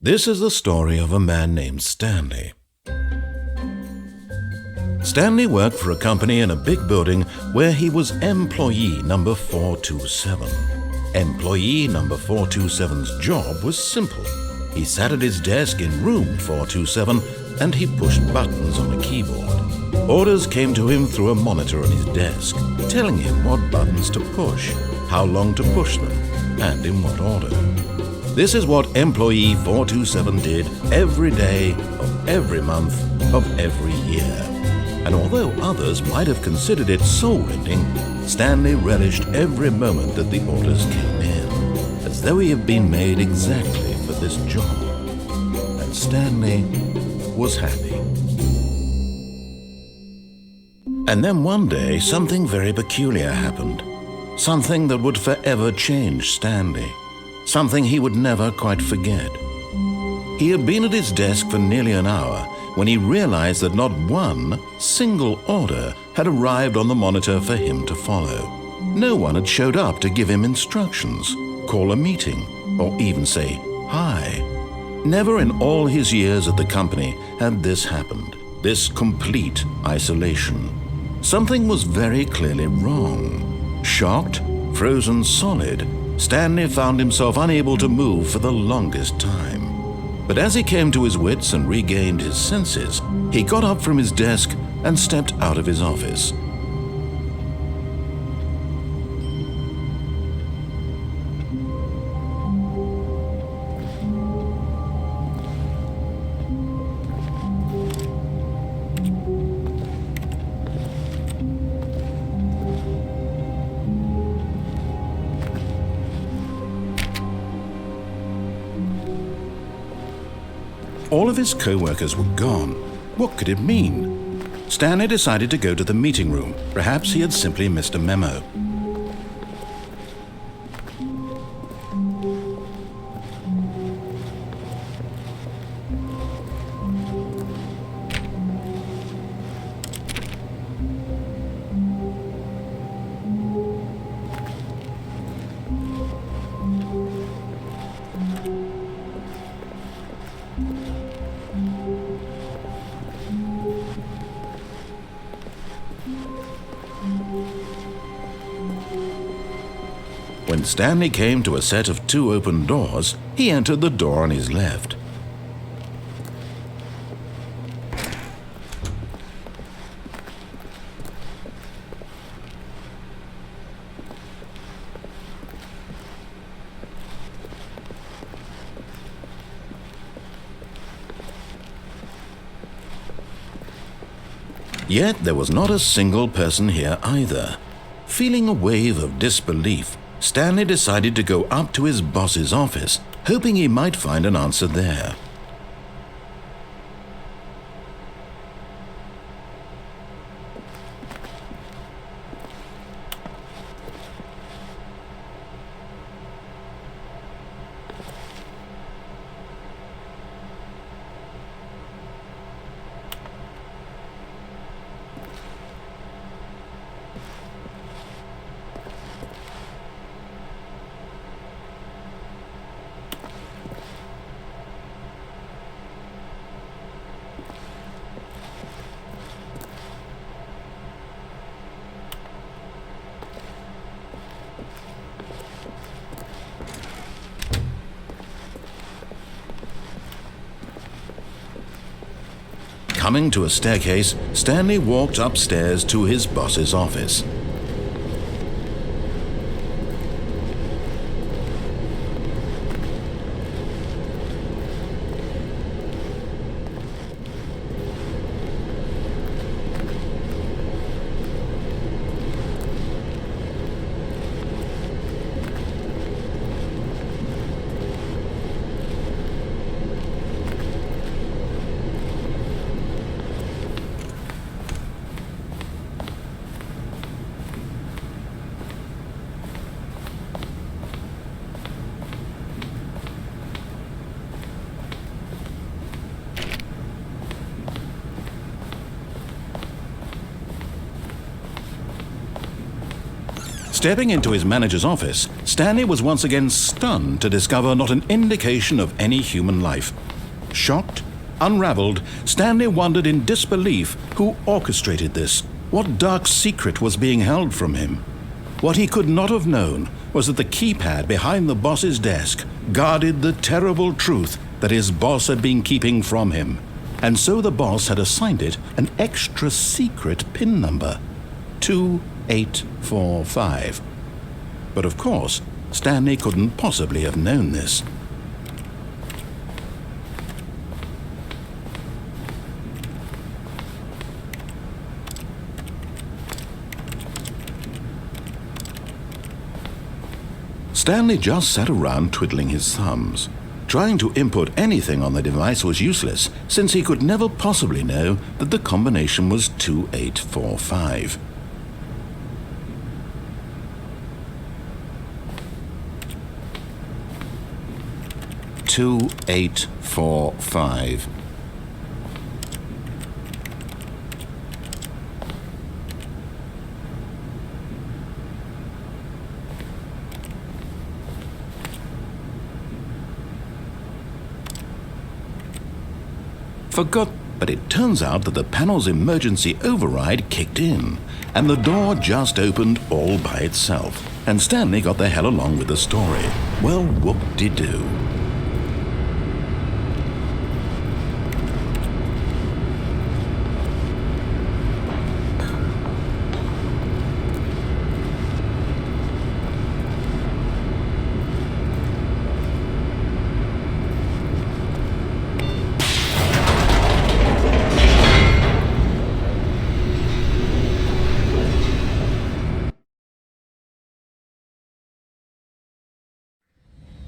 This is the story of a man named Stanley. Stanley worked for a company in a big building where he was employee number 427. Employee number 427's job was simple. He sat at his desk in room 427 and he pushed buttons on a keyboard. Orders came to him through a monitor on his desk, telling him what buttons to push, how long to push them, and in what order. This is what employee 427 did every day of every month of every year. And although others might have considered it soul-rending, Stanley relished every moment that the orders came in, as though he had been made exactly for this job. And Stanley was happy. And then one day, something very peculiar happened. Something that would forever change Stanley. Something he would never quite forget. He had been at his desk for nearly an hour when he realized that not one single order had arrived on the monitor for him to follow. No one had showed up to give him instructions, call a meeting, or even say hi. Never in all his years at the company had this happened, this complete isolation. Something was very clearly wrong. Shocked, frozen solid, Stanley found himself unable to move for the longest time. But as he came to his wits and regained his senses, he got up from his desk and stepped out of his office. All of his co-workers were gone. What could it mean? Stanley decided to go to the meeting room. Perhaps he had simply missed a memo. When Stanley came to a set of 2 open doors, he entered the door on his left. Yet there was not a single person here either. Feeling a wave of disbelief, Stanley decided to go up to his boss's office, hoping he might find an answer there. Coming to a staircase, Stanley walked upstairs to his boss's office. Stepping into his manager's office, Stanley was once again stunned to discover not an indication of any human life. Shocked, unraveled, Stanley wondered in disbelief who orchestrated this. What dark secret was being held from him? What he could not have known was that the keypad behind the boss's desk guarded the terrible truth that his boss had been keeping from him. And so the boss had assigned it an extra secret PIN number, 2845. But of course, Stanley couldn't possibly have known this. Stanley just sat around twiddling his thumbs. Trying to input anything on the device was useless, since he could never possibly know that the combination was 2845. Two, 8, 4, 5. Forgot, but it turns out that the panel's emergency override kicked in, and the door just opened all by itself. And Stanley got the hell along with the story. Well, whoop-de-doo.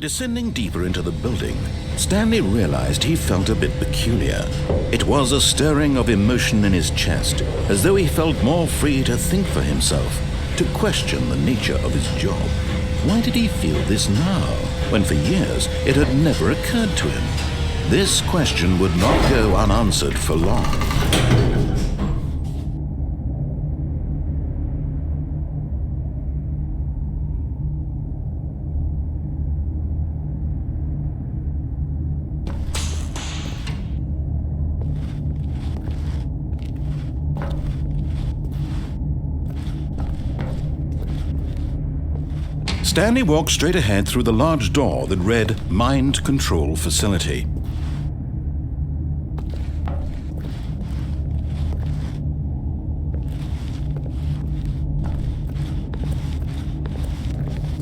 Descending deeper into the building, Stanley realized he felt a bit peculiar. It was a stirring of emotion in his chest, as though he felt more free to think for himself, to question the nature of his job. Why did he feel this now, when for years it had never occurred to him? This question would not go unanswered for long. Stanley walked straight ahead through the large door that read Mind Control Facility.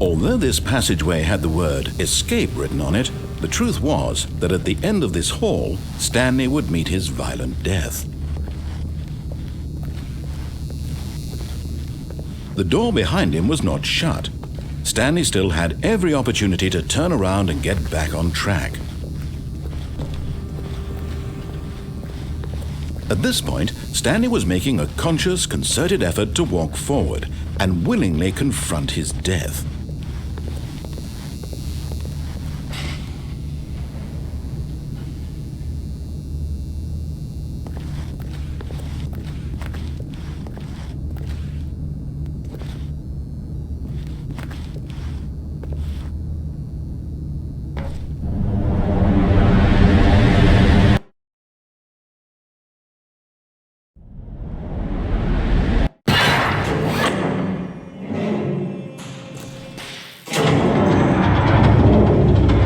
Although this passageway had the word Escape written on it, the truth was that at the end of this hall, Stanley would meet his violent death. The door behind him was not shut. Stanley still had every opportunity to turn around and get back on track. At this point, Stanley was making a conscious, concerted effort to walk forward and willingly confront his death.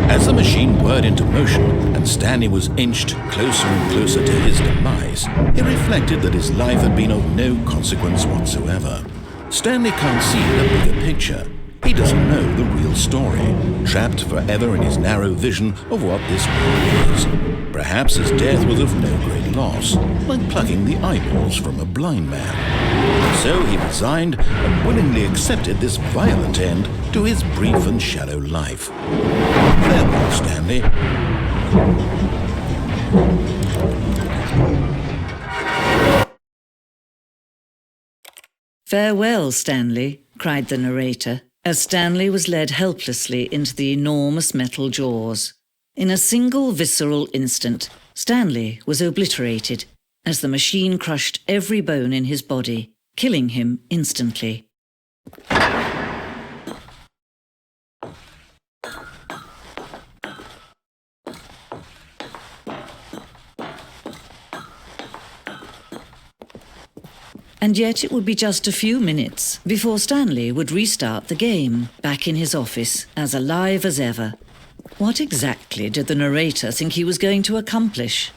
As the machine whirred into motion and Stanley was inched closer and closer to his demise, he reflected that his life had been of no consequence whatsoever. Stanley can't see the bigger picture. He doesn't know the real story, trapped forever in his narrow vision of what this world is. Perhaps his death was of no great loss, like plucking the eyeballs from a blind man. So he resigned and willingly accepted this violent end to his brief and shallow life. Farewell, Stanley. "Farewell, Stanley," cried the narrator, as Stanley was led helplessly into the enormous metal jaws. In a single visceral instant, Stanley was obliterated as the machine crushed every bone in his body, killing him instantly. And yet it would be just a few minutes before Stanley would restart the game, back in his office, as alive as ever. What exactly did the narrator think he was going to accomplish?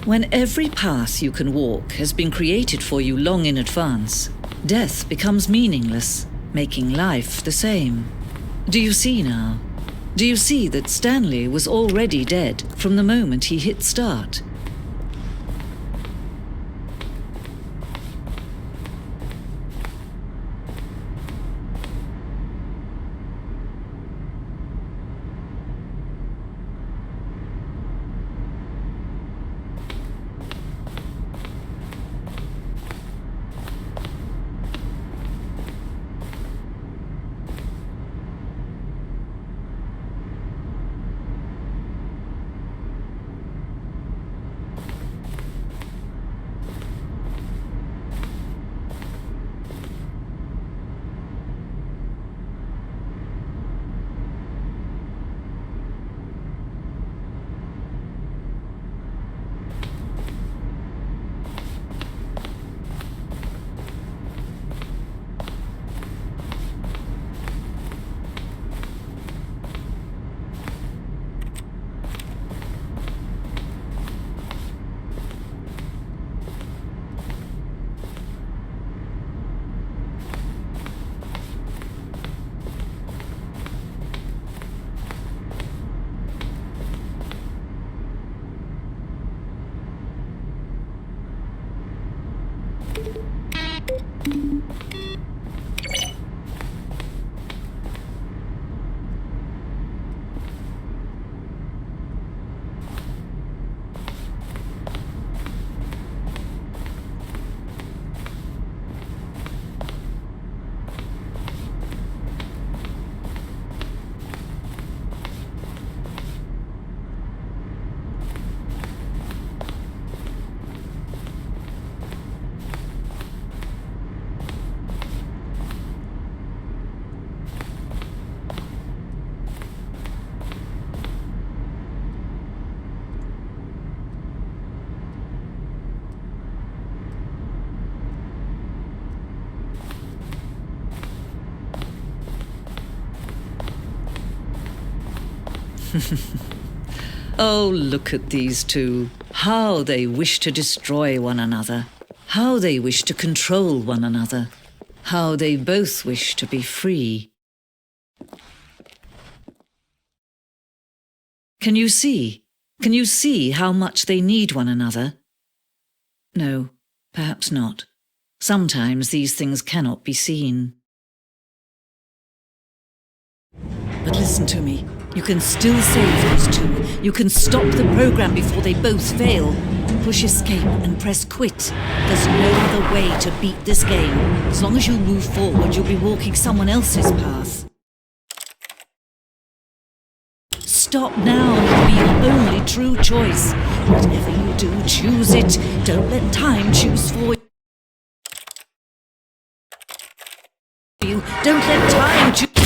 When every path you can walk has been created for you long in advance, death becomes meaningless, making life the same. Do you see now? Do you see that Stanley was already dead from the moment he hit start? Oh, look at these two. How they wish to destroy one another. How they wish to control one another. How they both wish to be free. Can you see? Can you see how much they need one another? No, perhaps not. Sometimes these things cannot be seen. But listen to me. You can still save those two. You can stop the program before they both fail. Push escape and press quit. There's no other way to beat this game. As long as you move forward, you'll be walking someone else's path. Stop now and it'll be your only true choice. Whatever you do, choose it. Don't let time choose for you. Don't let time choose.